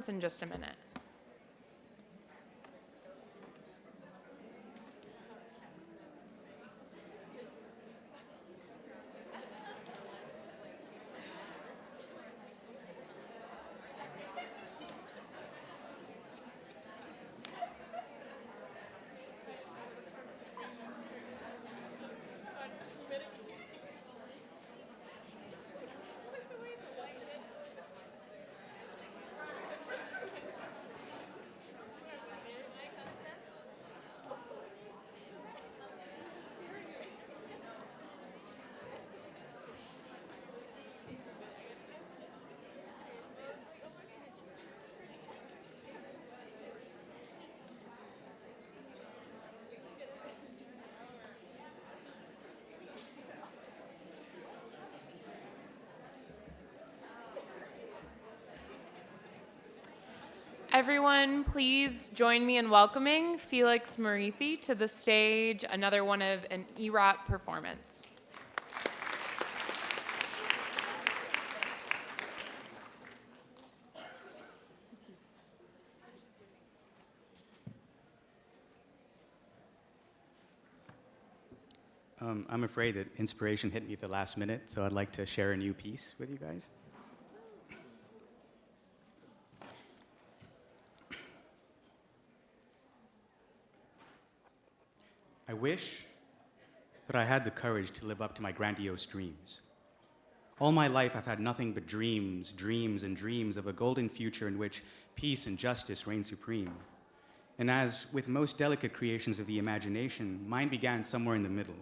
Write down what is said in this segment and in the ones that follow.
in just a minute. Everyone, please join me in welcoming Felix Marithi to the stage, another one of an ERAP performance. I'm afraid that inspiration hit me at the last minute, so I'd like to share a new piece with you guys. I wish that I had the courage to live up to my grandiose dreams. All my life, I've had nothing but dreams, dreams, and dreams of a golden future in which peace and justice reign supreme. And as with most delicate creations of the imagination, mine began somewhere in the middle,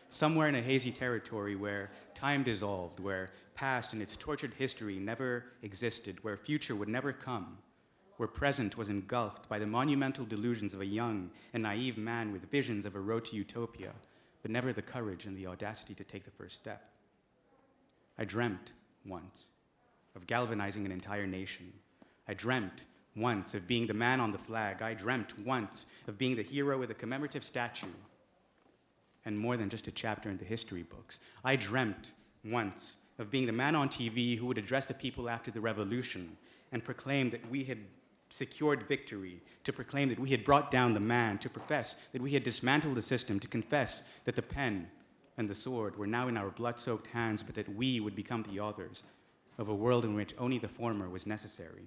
somewhere in a hazy territory where time dissolved, where past and its tortured history never existed, where future would never come, where present was engulfed by the monumental delusions of a young and naive man with visions of a road to utopia, but never the courage and the audacity to take the first step. I dreamt once of galvanizing an entire nation. I dreamt once of being the man on the flag. I dreamt once of being the hero with a commemorative statue and more than just a chapter in the history books. I dreamt once of being the man on TV who would address the people after the revolution and proclaim that we had secured victory, to proclaim that we had brought down the man, to profess that we had dismantled the system, to confess that the pen and the sword were now in our blood-soaked hands, but that we would become the authors of a world in which only the former was necessary,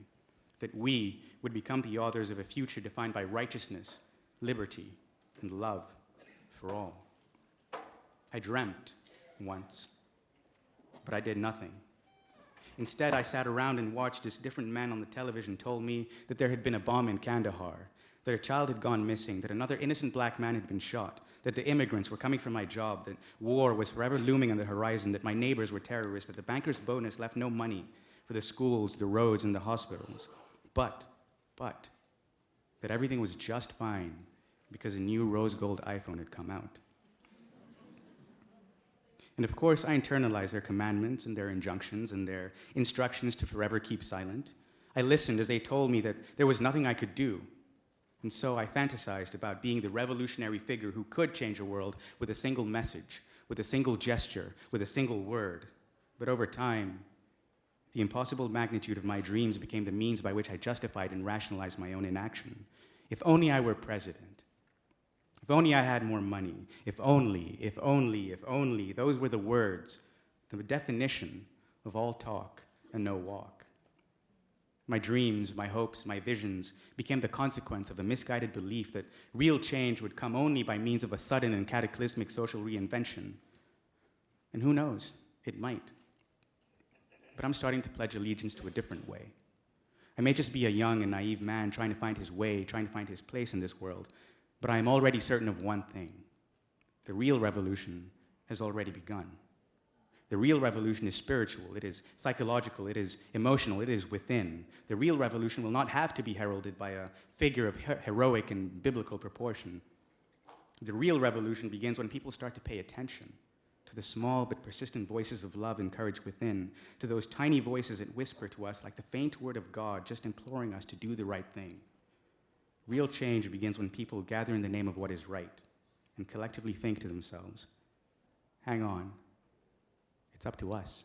that we would become the authors of a future defined by righteousness, liberty, and love for all. I dreamt once, but I did nothing. Instead, I sat around and watched as different men on the television told me that there had been a bomb in Kandahar, that a child had gone missing, that another innocent black man had been shot, that the immigrants were coming for my job, that war was forever looming on the horizon, that my neighbors were terrorists, that the banker's bonus left no money for the schools, the roads, and the hospitals. But, that everything was just fine because a new rose gold iPhone had come out. And of course, I internalized their commandments and their injunctions and their instructions to forever keep silent. I listened as they told me that there was nothing I could do. And so I fantasized about being the revolutionary figure who could change a world with a single message, with a single gesture, with a single word. But over time, the impossible magnitude of my dreams became the means by which I justified and rationalized my own inaction. If only I were president. If only I had more money. If only, those were the words, the definition of all talk and no walk. My dreams, my hopes, my visions became the consequence of a misguided belief that real change would come only by means of a sudden and cataclysmic social reinvention. And who knows, it might. But I'm starting to pledge allegiance to a different way. I may just be a young and naive man trying to find his way, trying to find his place in this world, but I am already certain of one thing. The real revolution has already begun. The real revolution is spiritual, it is psychological, it is emotional, it is within. The real revolution will not have to be heralded by a figure of heroic and biblical proportion. The real revolution begins when people start to pay attention to the small but persistent voices of love and courage within, to those tiny voices that whisper to us like the faint word of God, just imploring us to do the right thing. Real change begins when people gather in the name of what is right and collectively think to themselves, hang on, it's up to us.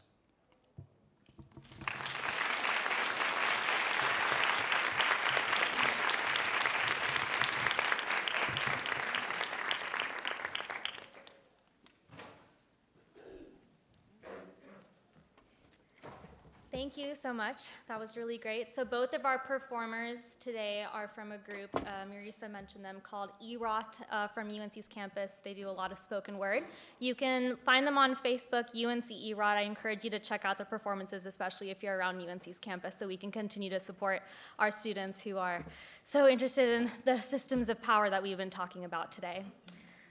Thank you so much. That was really great. So both of our performers today are from a group, Marisa mentioned them, called EROT from UNC's campus. They do a lot of spoken word. You can find them on Facebook, UNC EROT. I encourage you to check out their performances, especially if you're around UNC's campus, so we can continue to support our students who are so interested in the systems of power that we've been talking about today.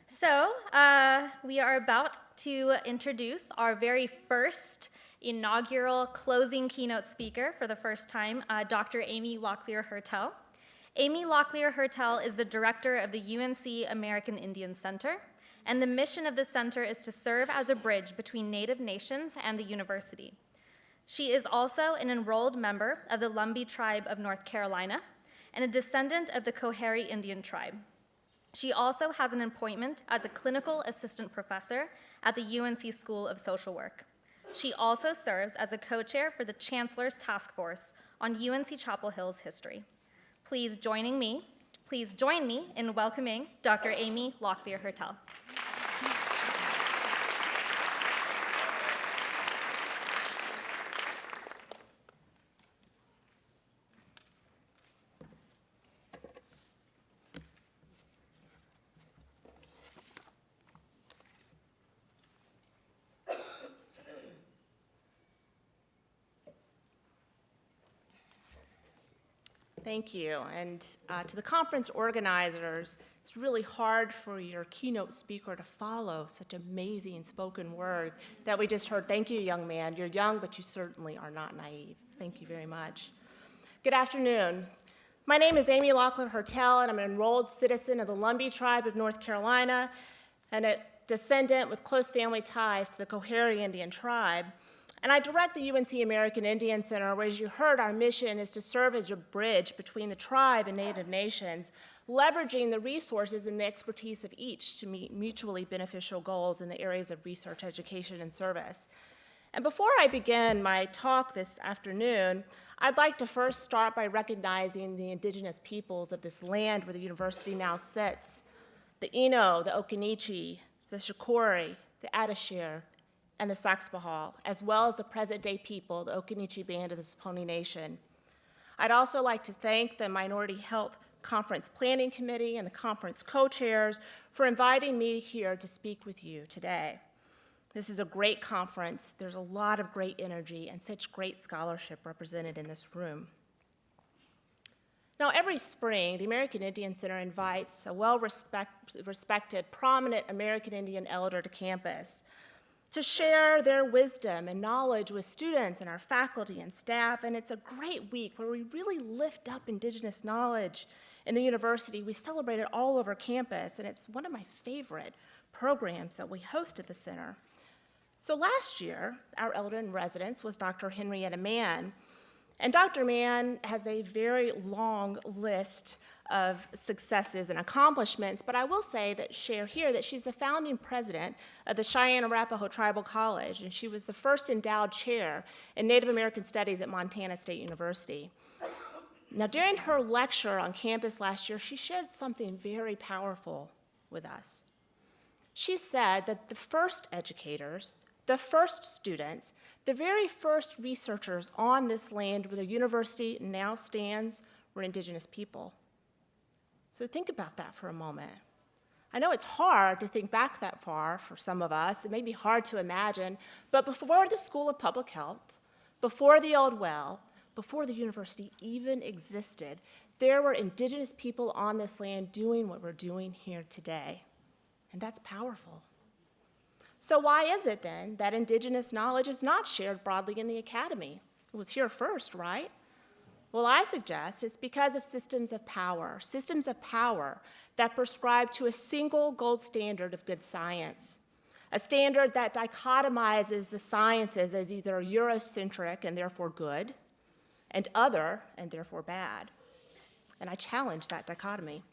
So we are about to introduce our very first inaugural closing keynote speaker for the first time, Dr. Amy Locklear Hertel. Amy Locklear Hertel is the director of the UNC American Indian Center, and the mission of the center is to serve as a bridge between Native nations and the university. She is also an enrolled member of the Lumbee tribe of North Carolina and a descendant of the Coharie Indian tribe. She also has an appointment as a clinical assistant professor at the UNC School of Social Work. She also serves as a co-chair for the Chancellor's Task Force on UNC Chapel Hill's history. Please join me in welcoming Dr. Amy Locklear Hertel. Thank you. And to the conference organizers, it's really hard for your keynote speaker to follow such amazing spoken word that we just heard. Thank you, young man. You're young, but you certainly are not naive. Thank you very much. Good afternoon. My name is Amy Locklear Hertel, and I'm an enrolled citizen of the Lumbee tribe of North Carolina and a descendant with close family ties to the Coharie Indian tribe. And I direct the UNC American Indian Center, where, as you heard, our mission is to serve as a bridge between the tribe and Native nations, leveraging the resources and the expertise of each to meet mutually beneficial goals in the areas of research, education, and service. And before I begin my talk this afternoon, I'd like to first start by recognizing the indigenous peoples of this land where the university now sits: the Ino, the Occaneechi, the Shakori, the Attishir, and the Saxpahal, as well as the present-day people, the Occaneechi Band of the Saponi Nation. I'd also like to thank the Minority Health Conference Planning Committee and the conference co-chairs for inviting me here to speak with you today. This is a great conference. There's a lot of great energy and such great scholarship represented in this room. Now, every spring, the American Indian Center invites a well-respected, prominent American Indian elder to campus to share their wisdom and knowledge with students and our faculty and staff. And it's a great week where we really lift up Indigenous knowledge in the university. We celebrate it all over campus, and it's one of my favorite programs that we host at the center. So last year, our elder in residence was Dr. Henrietta Mann. And Dr. Mann has a very long list of successes and accomplishments, but I will share here that she's the founding president of the Cheyenne-Arapaho Tribal College, and she was the first endowed chair in Native American Studies at Montana State University. Now, during her lecture on campus last year, she shared something very powerful with us. She said that the first educators, the first students, the very first researchers on this land where the university now stands were Indigenous people. So think about that for a moment. I know it's hard to think back that far for some of us. It may be hard to imagine, but before the School of Public Health, before the Old Well, before the university even existed, there were Indigenous people on this land doing what we're doing here today. And that's powerful. So why is it then that Indigenous knowledge is not shared broadly in the academy? It was here first, right? Well, I suggest it's because of systems of power that prescribe to a single gold standard of good science, a standard that dichotomizes the sciences as either Eurocentric and therefore good, and other and therefore bad. And I challenge that dichotomy.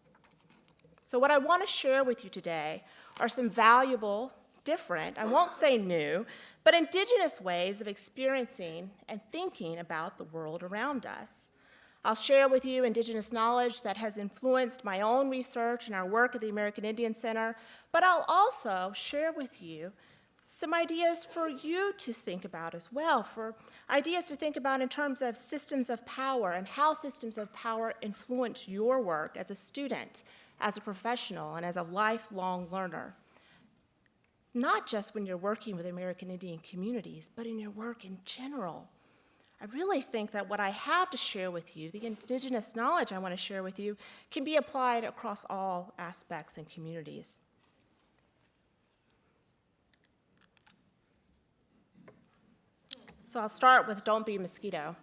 So what I want to share with you today are some valuable, different, I won't say new, but Indigenous ways of experiencing and thinking about the world around us. I'll share with you Indigenous knowledge that has influenced my own research and our work at the American Indian Center, but I'll also share with you some ideas for you to think about as well, for ideas to think about in terms of systems of power and how systems of power influence your work as a student, as a professional, and as a lifelong learner. Not just when you're working with American Indian communities, but in your work in general. I really think that what I have to share with you, the Indigenous knowledge I want to share with you, can be applied across all aspects and communities. So I'll start with Don't Be a Mosquito.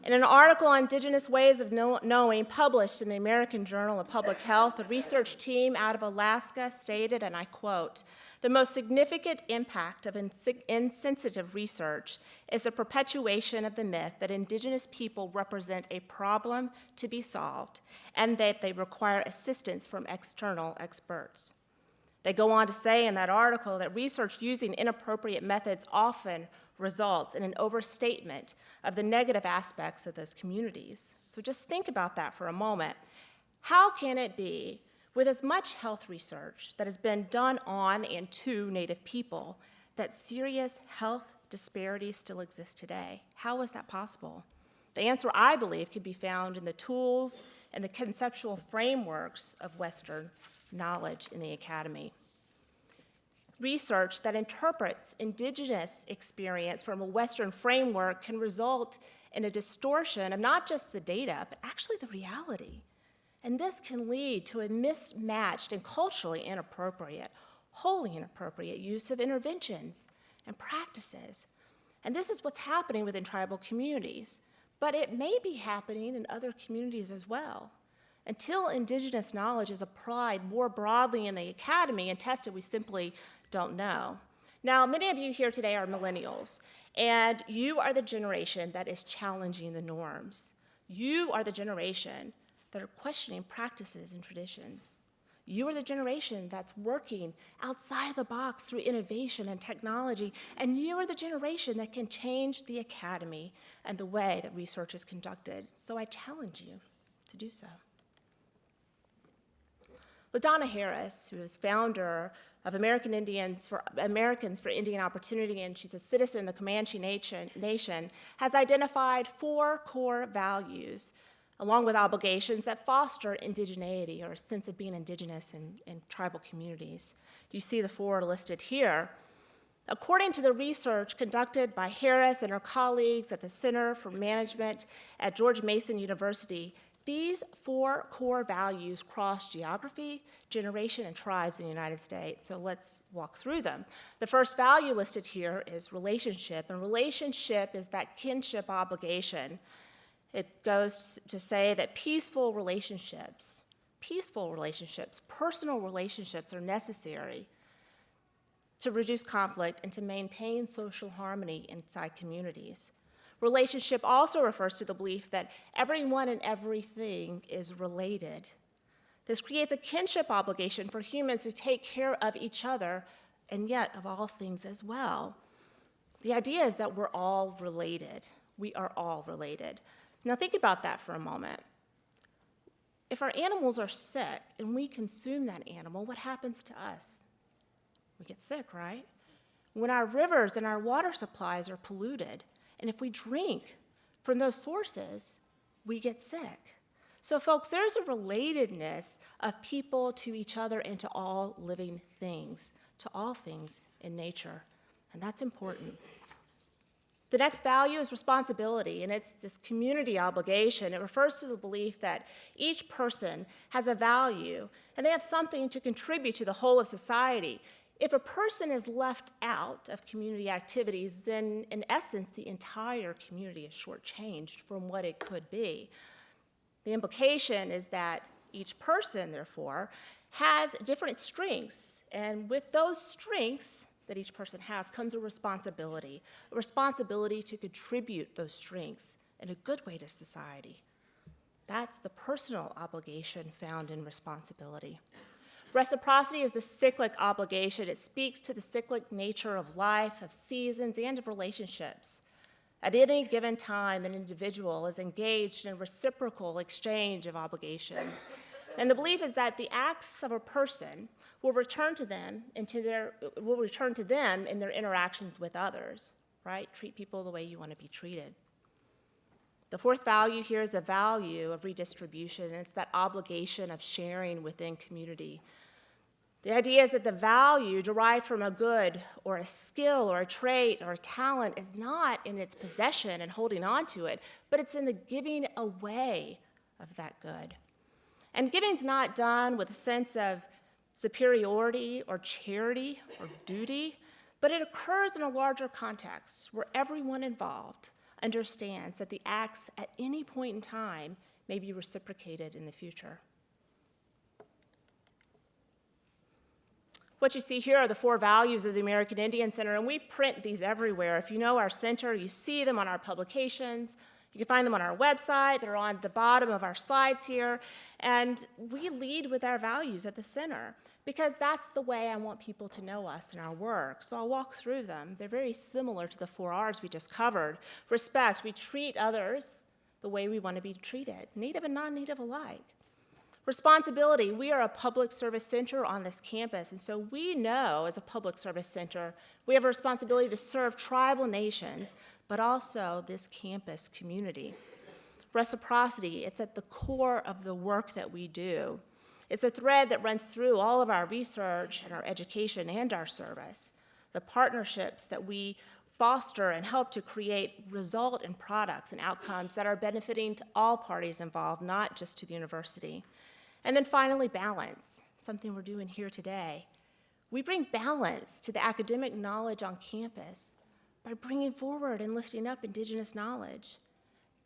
In an article on Indigenous ways of knowing published in the American Journal of Public Health, a research team out of Alaska stated, and I quote, "The most significant impact of insensitive research is the perpetuation of the myth that Indigenous people represent a problem to be solved and that they require assistance from external experts." They go on to say in that article that research using inappropriate methods often results in an overstatement of the negative aspects of those communities. So just think about that for a moment. How can it be, with as much health research that has been done on and to Native people, that serious health disparities still exist today? How is that possible? The answer, I believe, can be found in the tools and the conceptual frameworks of Western knowledge in the academy. Research that interprets Indigenous experience from a Western framework can result in a distortion of not just the data, but actually the reality. And this can lead to a mismatched and culturally inappropriate, wholly inappropriate use of interventions and practices. And this is what's happening within tribal communities, but it may be happening in other communities as well. Until Indigenous knowledge is applied more broadly in the academy and tested, we simply don't know. Now, many of you here today are millennials, and you are the generation that is challenging the norms. You are the generation that are questioning practices and traditions. You are the generation that's working outside of the box through innovation and technology, and you are the generation that can change the academy and the way that research is conducted. So I challenge you to do so. LaDonna Harris, who is founder of Americans for Indian Opportunity, and she's a citizen of the Comanche Nation, has identified 4 core values, along with obligations, that foster indigeneity, or a sense of being indigenous in tribal communities. You see the 4 listed here. According to the research conducted by Harris and her colleagues at the Center for Management at George Mason University, these 4 core values cross geography, generation, and tribes in the United States. So let's walk through them. The first value listed here is relationship, and relationship is that kinship obligation. It goes to say that peaceful relationships, personal relationships are necessary to reduce conflict and to maintain social harmony inside communities. Relationship also refers to the belief that everyone and everything is related. This creates a kinship obligation for humans to take care of each other, and yet of all things as well. The idea is that we're all related. We are all related. Now think about that for a moment. If our animals are sick and we consume that animal, what happens to us? We get sick, right? When our rivers and our water supplies are polluted, and if we drink from those sources, we get sick. So folks, there's a relatedness of people to each other and to all living things, to all things in nature, and that's important. The next value is responsibility, and it's this community obligation. It refers to the belief that each person has a value, and they have something to contribute to the whole of society. If a person is left out of community activities, then in essence, the entire community is shortchanged from what it could be. The implication is that each person, therefore, has different strengths, and with those strengths that each person has comes a responsibility to contribute those strengths in a good way to society. That's the personal obligation found in responsibility. Reciprocity is a cyclic obligation. It speaks to the cyclic nature of life, of seasons, and of relationships. At any given time, an individual is engaged in reciprocal exchange of obligations. And the belief is that the acts of a person will return to them in their interactions with others, right? Treat people the way you want to be treated. The fourth value here is a value of redistribution, and it's that obligation of sharing within community. The idea is that the value derived from a good or a skill or a trait or a talent is not in its possession and holding on to it, but it's in the giving away of that good. And giving's not done with a sense of superiority or charity or duty, but it occurs in a larger context where everyone involved understands that the acts at any point in time may be reciprocated in the future. What you see here are the four values of the American Indian Center, and we print these everywhere. If you know our center, you see them on our publications. You can find them on our website. They're on the bottom of our slides here. And we lead with our values at the center because that's the way I want people to know us and our work. So I'll walk through them. They're very similar to the 4 R's we just covered. Respect, we treat others the way we want to be treated, Native and non-Native alike. Responsibility, we are a public service center on this campus, and so we know as a public service center, we have a responsibility to serve tribal nations, but also this campus community. Reciprocity, it's at the core of the work that we do. It's a thread that runs through all of our research and our education and our service. The partnerships that we foster and help to create result in products and outcomes that are benefiting to all parties involved, not just to the university. And then finally, balance, something we're doing here today. We bring balance to the academic knowledge on campus by bringing forward and lifting up Indigenous knowledge.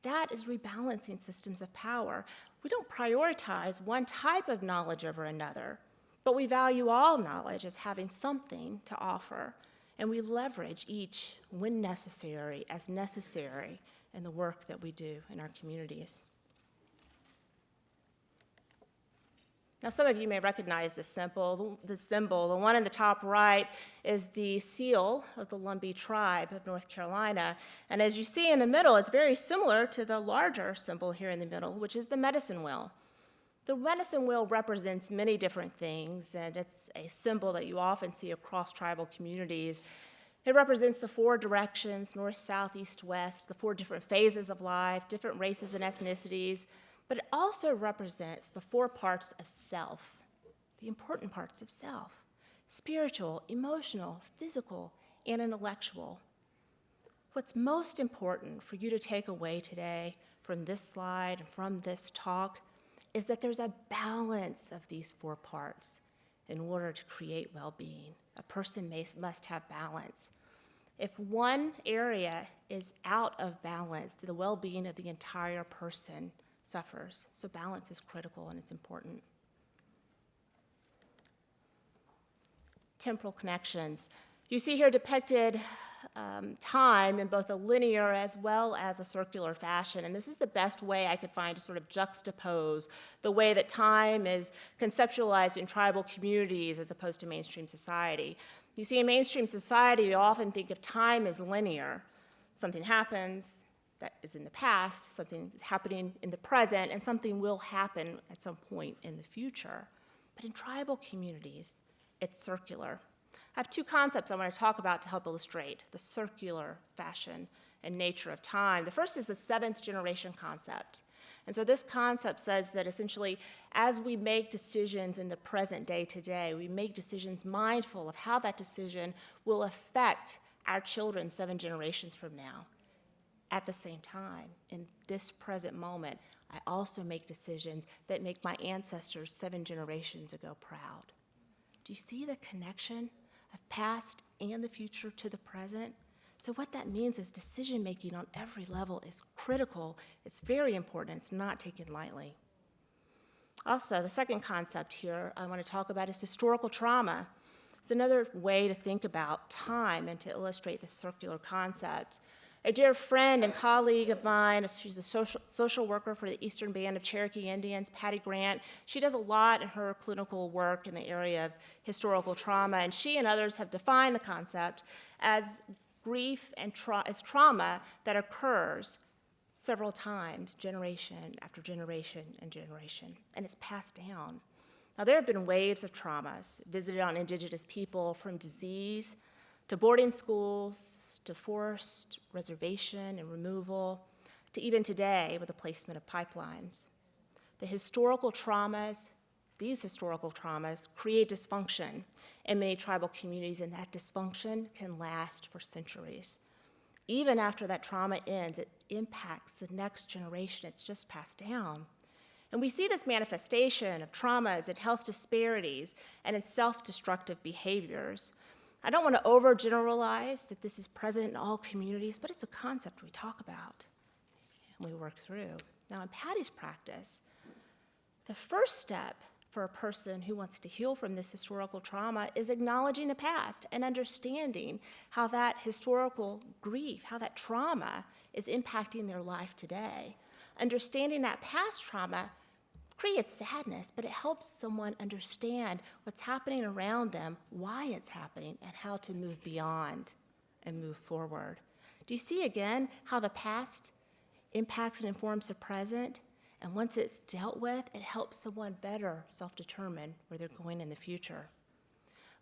That is rebalancing systems of power. We don't prioritize one type of knowledge over another, but we value all knowledge as having something to offer, and we leverage each when necessary as necessary in the work that we do in our communities. Now, some of you may recognize this symbol. The one in the top right is the seal of the Lumbee tribe of North Carolina. And as you see in the middle, it's very similar to the larger symbol here in the middle, which is the medicine wheel. The medicine wheel represents many different things, and it's a symbol that you often see across tribal communities. It represents the 4 directions, north, south, east, west, the 4 different phases of life, different races and ethnicities, but it also represents the 4 parts of self, the important parts of self: spiritual, emotional, physical, and intellectual. What's most important for you to take away today from this slide and from this talk is that there's a balance of these 4 parts in order to create well-being. A person must have balance. If one area is out of balance, the well-being of the entire person suffers. So balance is critical and it's important. Temporal connections. You see here depicted time in both a linear as well as a circular fashion, and this is the best way I could find to sort of juxtapose the way that time is conceptualized in tribal communities as opposed to mainstream society. You see, in mainstream society, you often think of time as linear. Something happens, that is in the past, something is happening in the present, and something will happen at some point in the future. But in tribal communities, it's circular. I have 2 concepts I want to talk about to help illustrate the circular fashion and nature of time. The first is the 7th generation concept. And so this concept says that essentially, as we make decisions in the present day today, we make decisions mindful of how that decision will affect our children 7 generations from now. At the same time, in this present moment, I also make decisions that make my ancestors 7 generations ago proud. Do you see the connection of past and the future to the present? So what that means is decision-making on every level is critical. It's very important. It's not taken lightly. Also, the second concept here I want to talk about is historical trauma. It's another way to think about time and to illustrate the circular concept. A dear friend and colleague of mine, she's a social worker for the Eastern Band of Cherokee Indians, Patty Grant. She does a lot in her clinical work in the area of historical trauma, and she and others have defined the concept as grief and as trauma that occurs several times, generation after generation and generation, and it's passed down. Now, there have been waves of traumas visited on Indigenous people, from disease to boarding schools to forced reservation and removal, to even today with the placement of pipelines. These historical traumas create dysfunction in many tribal communities, and that dysfunction can last for centuries. Even after that trauma ends, it impacts the next generation. It's just passed down. And we see this manifestation of traumas and health disparities and in self-destructive behaviors. I don't want to overgeneralize that this is present in all communities, but it's a concept we talk about and we work through. Now, in Patty's practice, the first step for a person who wants to heal from this historical trauma is acknowledging the past and understanding how that historical grief, how that trauma is impacting their life today. Understanding that past trauma creates sadness, but it helps someone understand what's happening around them, why it's happening, and how to move beyond and move forward. Do you see again how the past impacts and informs the present? And once it's dealt with, it helps someone better self-determine where they're going in the future.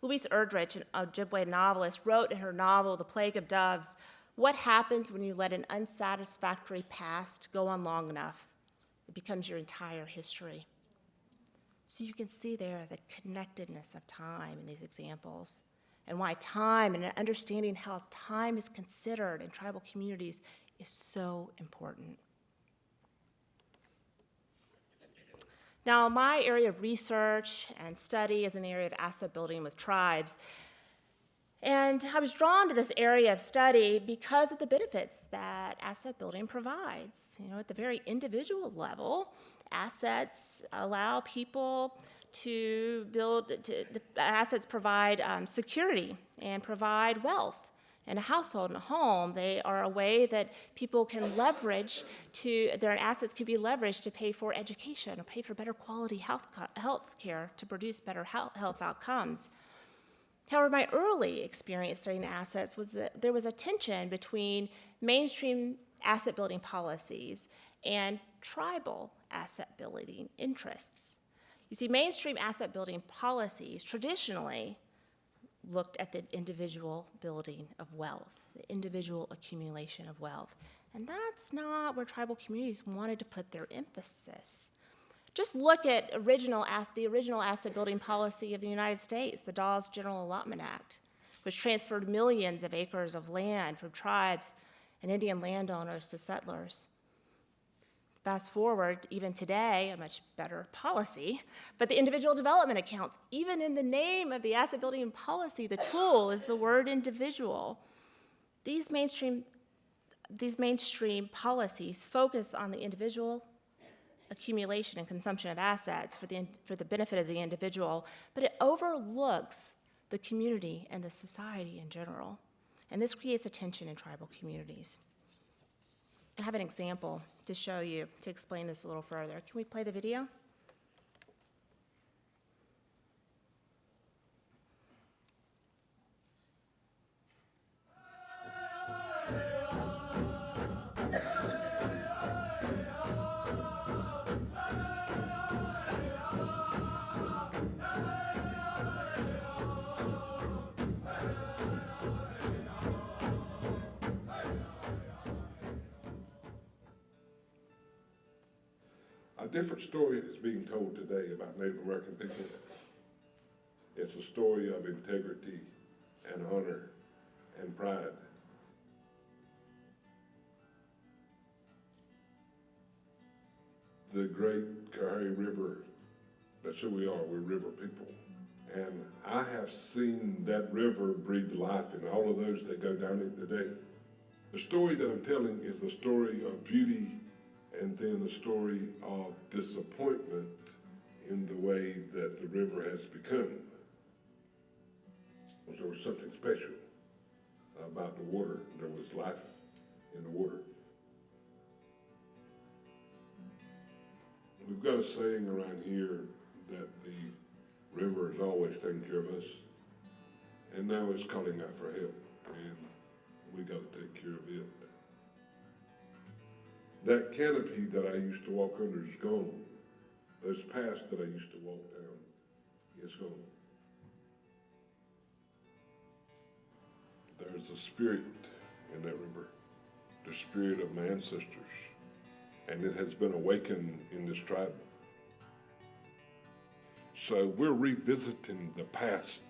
Louise Erdrich, an Ojibwe novelist, wrote in her novel, The Plague of Doves, "What happens when you let an unsatisfactory past go on long enough? It becomes your entire history." So you can see there the connectedness of time in these examples, and why time and understanding how time is considered in tribal communities is so important. Now, my area of research and study is in the area of asset building with tribes. And I was drawn to this area of study because of the benefits that asset building provides. At the very individual level, assets allow people to build, the assets provide security and provide wealth. In a household and a home, they are a way that people can leverage their assets can be leveraged to pay for education or pay for better quality health care to produce better health outcomes. However, my early experience studying assets was that there was a tension between mainstream asset building policies and tribal asset building interests. You see, mainstream asset building policies traditionally looked at the individual building of wealth, the individual accumulation of wealth. And that's not where tribal communities wanted to put their emphasis. Just look at the original asset building policy of the United States, the Dawes General Allotment Act, which transferred millions of acres of land from tribes and Indian landowners to settlers. Fast forward, even today, a much better policy, but the individual development accounts, even in the name of the asset building policy, the tool is the word individual. These mainstream policies focus on the individual accumulation and consumption of assets for the benefit of the individual, but it overlooks the community and the society in general. And this creates a tension in tribal communities. I have an example to show you, to explain this a little further. Can we play the video? A different story is being told today about Native American people. It's a story of integrity and honor and pride. The great Coharie River, that's who we are, we're river people. And I have seen that river breathe life in all of those that go down it today. The story that I'm telling is the story of beauty and then the story of disappointment in the way that the river has become. There was something special about the water. There was life in the water. We've got a saying around here that the river is always taking care of us, and now it's calling out for help, and we got to take care of it. That canopy that I used to walk under is gone. Those paths that I used to walk down is gone. There's a spirit in that river, the spirit of my ancestors, and it has been awakened in this tribe. So we're revisiting the past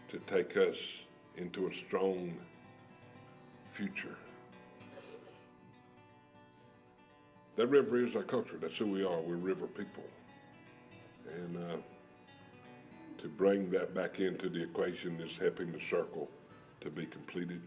to take us into a strong future. That river is our culture. That's who we are. We're river people. And to bring that back into the equation is helping the circle to be completed.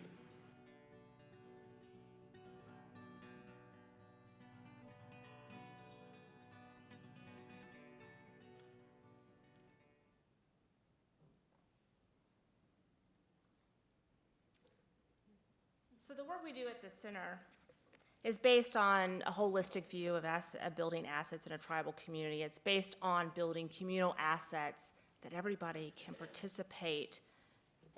So the work we do at the center is based on a holistic view of building assets in a tribal community. It's based on building communal assets that everybody can participate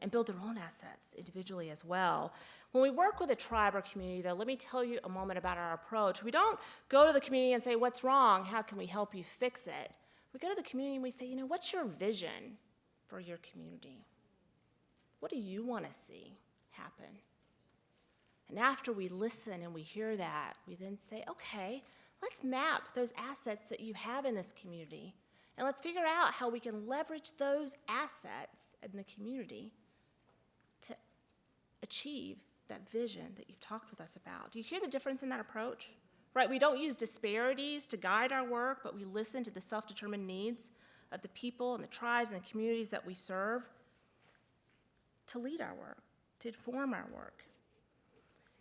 and build their own assets individually as well. When we work with a tribe or community, though, let me tell you a moment about our approach. We don't go to the community and say, what's wrong? How can we help you fix it? We go to the community and we say, what's your vision for your community? What do you want to see happen? And after we listen and we hear that, we then say, okay, let's map those assets that you have in this community, and let's figure out how we can leverage those assets in the community to achieve that vision that you've talked with us about. Do you hear the difference in that approach? Right, we don't use disparities to guide our work, but we listen to the self-determined needs of the people and the tribes and the communities that we serve to lead our work, to inform our work.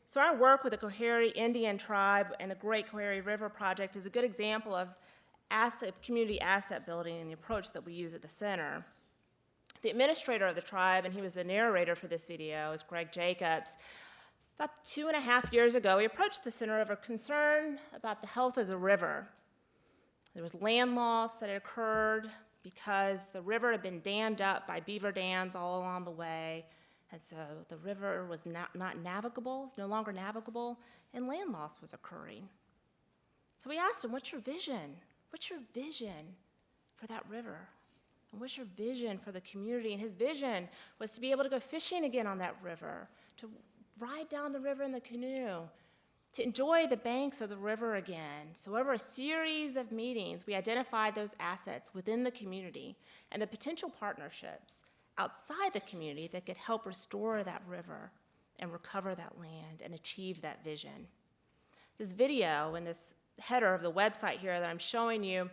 So our work with the Coharie Indian tribe and the Great Coharie River Project is a good example of community asset building and the approach that we use at the center. The administrator of the tribe, and he was the narrator for this video, is Greg Jacobs. About 2.5 years ago, he approached the center of a concern about the health of the river. There was land loss that had occurred because the river had been dammed up by beaver dams all along the way. And so the river was not navigable, it's no longer navigable, and land loss was occurring. So we asked him, what's your vision? What's your vision for that river? And what's your vision for the community? And his vision was to be able to go fishing again on that river, to ride down the river in the canoe, to enjoy the banks of the river again. So over a series of meetings, we identified those assets within the community and the potential partnerships outside the community that could help restore that river and recover that land and achieve that vision. This video and this header of the website here that I'm showing you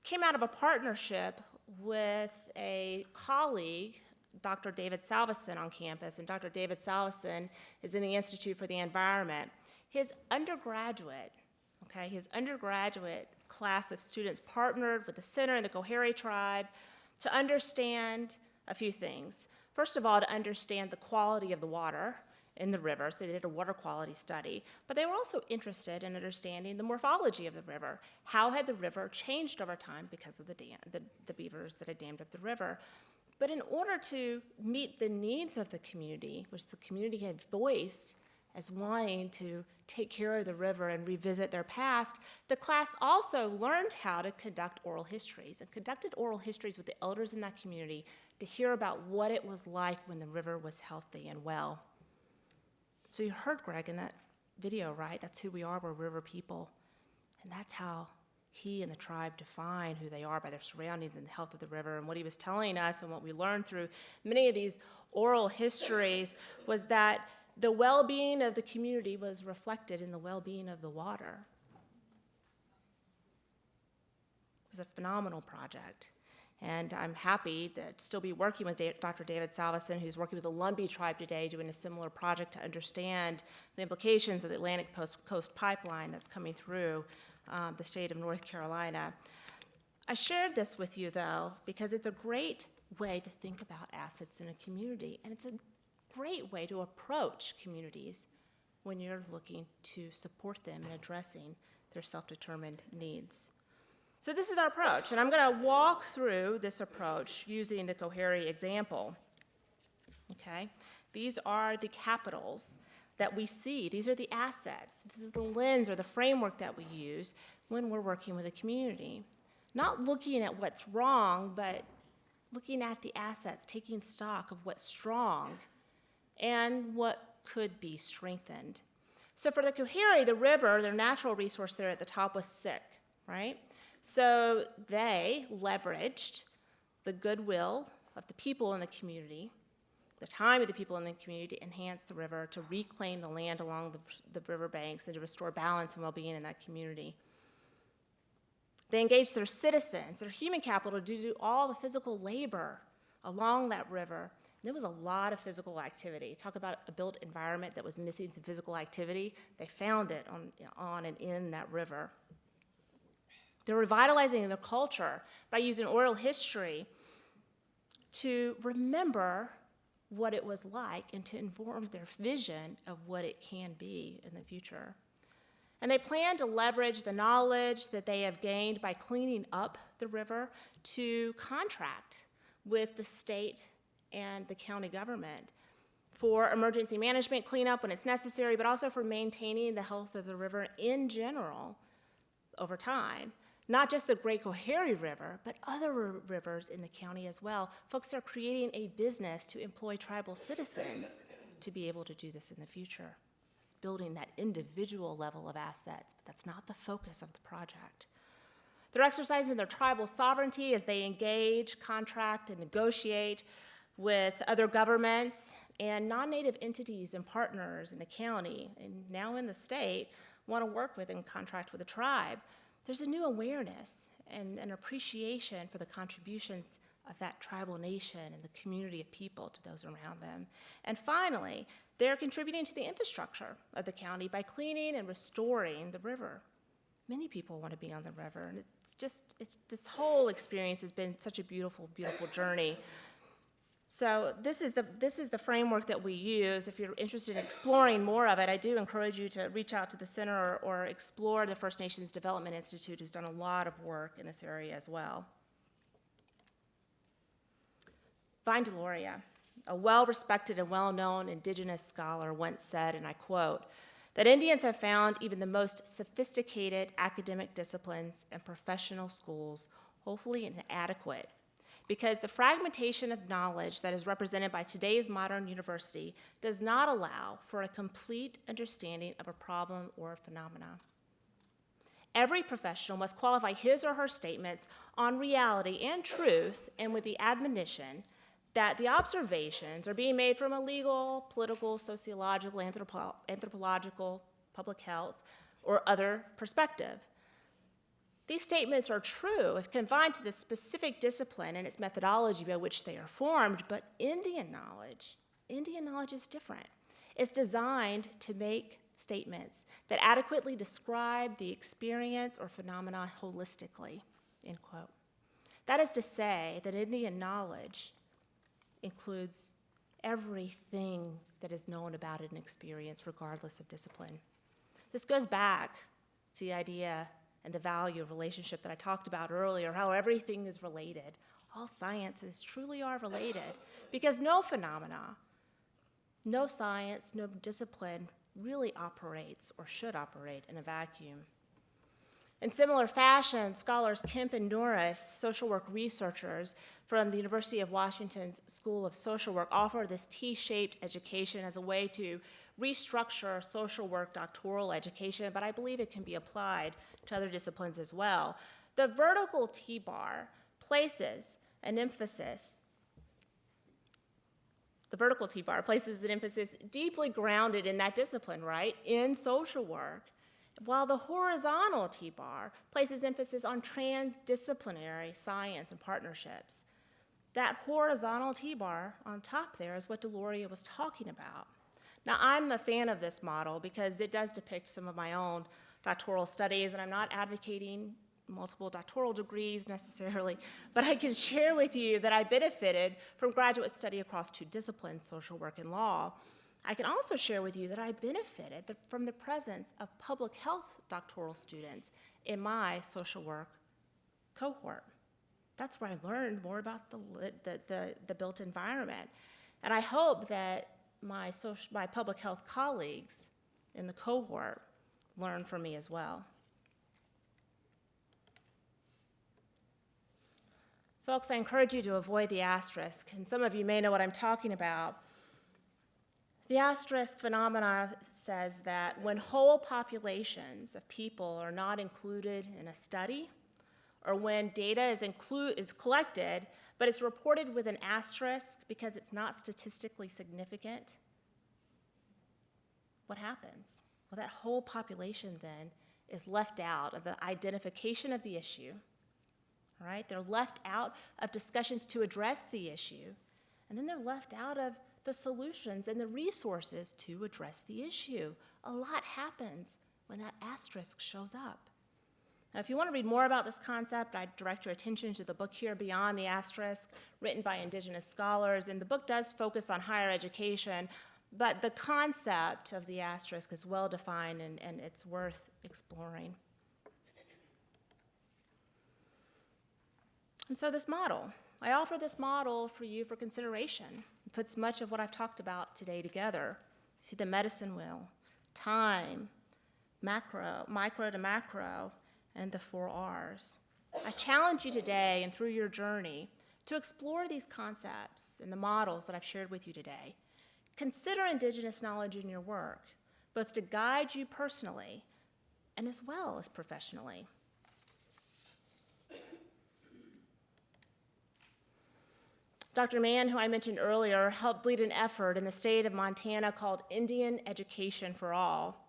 came out of a partnership with a colleague, Dr. David Salveson on campus, and Dr. David Salveson is in the Institute for the Environment. His undergraduate class of students partnered with the center and the Coharie tribe to understand a few things. First of all, to understand the quality of the water in the river, so they did a water quality study, but they were also interested in understanding the morphology of the river. How had the river changed over time because of the beavers that had dammed up the river? But in order to meet the needs of the community, which the community had voiced as wanting to take care of the river and revisit their past, the class also learned how to conduct oral histories and conducted oral histories with the elders in that community to hear about what it was like when the river was healthy and well. So you heard Greg in that video, right? That's who we are, we're river people. And that's how he and the tribe define who they are, by their surroundings and the health of the river. And what he was telling us and what we learned through many of these oral histories was that the well-being of the community was reflected in the well-being of the water. It was a phenomenal project. And I'm happy to still be working with Dr. David Salveson, who's working with the Lumbee tribe today, doing a similar project to understand the implications of the Atlantic Coast Pipeline that's coming through the state of North Carolina. I shared this with you, though, because it's a great way to think about assets in a community, and it's a great way to approach communities when you're looking to support them in addressing their self-determined needs. So this is our approach, and I'm going to walk through this approach using the Coharie example. Okay? These are the capitals that we see. These are the assets. This is the lens or the framework that we use when we're working with a community. Not looking at what's wrong, but looking at the assets, taking stock of what's strong and what could be strengthened. So for the Coharie, the river, their natural resource there at the top, was sick, right? So they leveraged the goodwill of the people in the community, the time of the people in the community, to enhance the river, to reclaim the land along the riverbanks, and to restore balance and well-being in that community. They engaged their citizens, their human capital, to do all the physical labor along that river. There was a lot of physical activity. Talk about a built environment that was missing some physical activity. They found it on and in that river. They're revitalizing their culture by using oral history to remember what it was like and to inform their vision of what it can be in the future. And they plan to leverage the knowledge that they have gained by cleaning up the river to contract with the state and the county government for emergency management cleanup when it's necessary, but also for maintaining the health of the river in general over time. Not just the Great Coharie River, but other rivers in the county as well. Folks are creating a business to employ tribal citizens to be able to do this in the future. It's building that individual level of assets, but that's not the focus of the project. They're exercising their tribal sovereignty as they engage, contract, and negotiate with other governments and non-native entities and partners in the county, and now in the state, want to work with and contract with the tribe. There's a new awareness and an appreciation for the contributions of that tribal nation and the community of people to those around them. And finally, they're contributing to the infrastructure of the county by cleaning and restoring the river. Many people want to be on the river, and this whole experience has been such a beautiful, beautiful journey. So this is the framework that we use. If you're interested in exploring more of it, I do encourage you to reach out to the center or explore the First Nations Development Institute, who's done a lot of work in this area as well. Vine Deloria, a well-respected and well-known Indigenous scholar, once said, and I quote, that Indians have found even the most sophisticated academic disciplines and professional schools hopefully inadequate, because the fragmentation of knowledge that is represented by today's modern university does not allow for a complete understanding of a problem or a phenomena. Every professional must qualify his or her statements on reality and truth, and with the admonition that the observations are being made from a legal, political, sociological, anthropological, public health, or other perspective. These statements are true if confined to the specific discipline and its methodology by which they are formed, but Indian knowledge is different. It's designed to make statements that adequately describe the experience or phenomena holistically, end quote. That is to say that Indian knowledge includes everything that is known about an experience, regardless of discipline. This goes back to the idea and the value of relationship that I talked about earlier, how everything is related. All sciences truly are related, because no phenomena, no science, no discipline really operates or should operate in a vacuum. In similar fashion, scholars Kemp and Norris, social work researchers from the University of Washington's School of Social Work, offer this T-shaped education as a way to restructure social work doctoral education, but I believe it can be applied to other disciplines as well. The vertical T-bar places an emphasis deeply grounded in that discipline, right, in social work, while the horizontal T-bar places emphasis on transdisciplinary science and partnerships. That horizontal T-bar on top there is what Deloria was talking about. Now, I'm a fan of this model because it does depict some of my own doctoral studies, and I'm not advocating multiple doctoral degrees necessarily, but I can share with you that I benefited from graduate study across two disciplines, social work and law. I can also share with you that I benefited from the presence of public health doctoral students in my social work cohort. That's where I learned more about the built environment. And I hope that my public health colleagues in the cohort learn from me as well. Folks, I encourage you to avoid the asterisk, and some of you may know what I'm talking about. The asterisk phenomenon says that when whole populations of people are not included in a study, or when data is collected, but it's reported with an asterisk because it's not statistically significant, what happens? Well, that whole population then is left out of the identification of the issue. All right? They're left out of discussions to address the issue, and then they're left out of the solutions and the resources to address the issue. A lot happens when that asterisk shows up. Now, if you want to read more about this concept, I direct your attention to the book here, Beyond the Asterisk, written by Indigenous scholars, and the book does focus on higher education, but the concept of the asterisk is well defined and it's worth exploring. And so I offer this model for you for consideration. It puts much of what I've talked about today together. See the medicine wheel, time, micro to macro, and the 4 R's. I challenge you today and through your journey to explore these concepts and the models that I've shared with you today. Consider Indigenous knowledge in your work, both to guide you personally and as well as professionally. Dr. Mann, who I mentioned earlier, helped lead an effort in the state of Montana called Indian Education for All.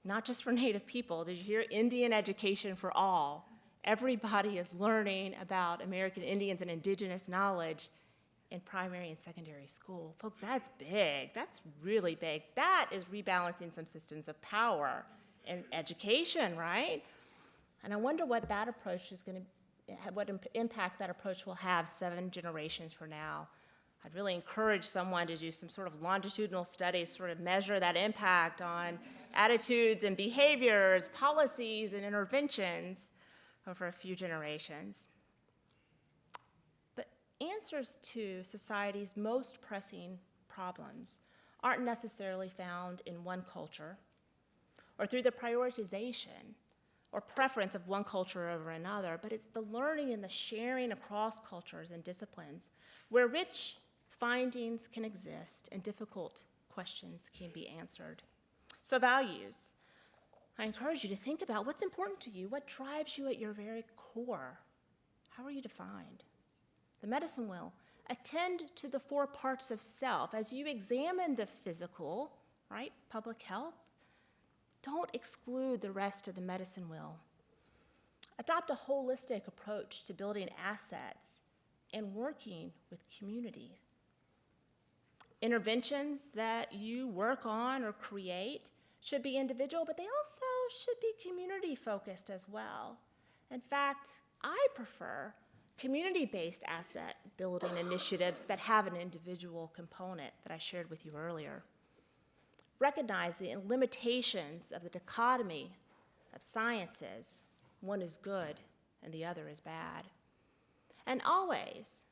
Not just for Native people. Did you hear? Indian Education for All. Everybody is learning about American Indians and Indigenous knowledge in primary and secondary school. Folks, that's big. That's really big. That is rebalancing some systems of power in education, right? And I wonder what that approach is going to what impact that approach will have 7 generations from now. I'd really encourage someone to do some sort of longitudinal studies, sort of measure that impact on attitudes and behaviors, policies and interventions over a few generations. But answers to society's most pressing problems aren't necessarily found in one culture or through the prioritization or preference of one culture over another, but it's the learning and the sharing across cultures and disciplines where rich findings can exist and difficult questions can be answered. So values. I encourage you to think about what's important to you, what drives you at your very core. How are you defined? The medicine wheel. Attend to the 4 parts of self. As you examine the physical, right, public health, don't exclude the rest of the medicine wheel. Adopt a holistic approach to building assets and working with communities. Interventions that you work on or create should be individual, but they also should be community-focused as well. In fact, I prefer community-based asset building initiatives that have an individual component that I shared with you earlier. Recognize the limitations of the dichotomy of sciences. One is good and the other is bad. And always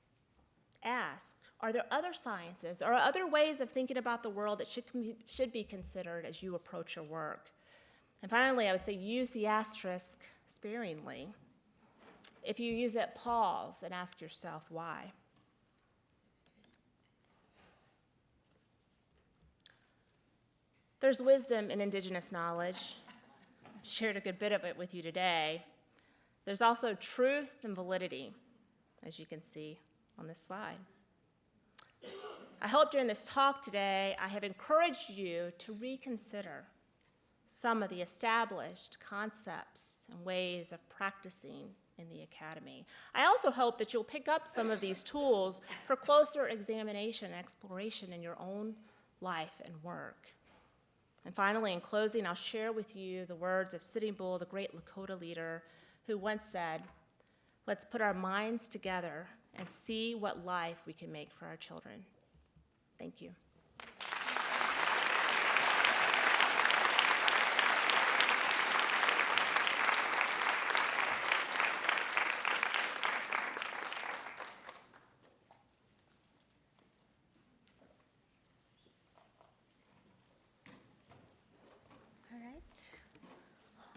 ask, are there other sciences or other ways of thinking about the world that should be considered as you approach your work? And finally, I would say use the asterisk sparingly. If you use it, pause and ask yourself why. There's wisdom in Indigenous knowledge. I've shared a good bit of it with you today. There's also truth and validity, as you can see on this slide. I hope during this talk today, I have encouraged you to reconsider some of the established concepts and ways of practicing in the academy. I also hope that you'll pick up some of these tools for closer examination and exploration in your own life and work. And finally, in closing, I'll share with you the words of Sitting Bull, the great Lakota leader, who once said, "Let's put our minds together and see what life we can make for our children." Thank you.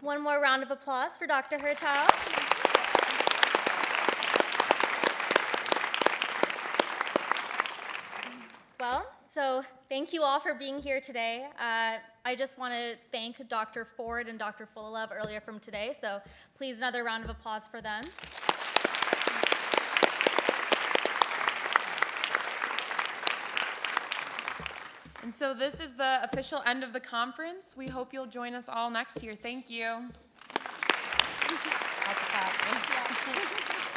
One more round of applause for Dr. Hertel. Well, so thank you all for being here today. I just want to thank Dr. Ford and Dr. Fullilove earlier from today, so please another round of applause for them. And so this is the official end of the conference. We hope you'll join us all next year. Thank you. That's a clap.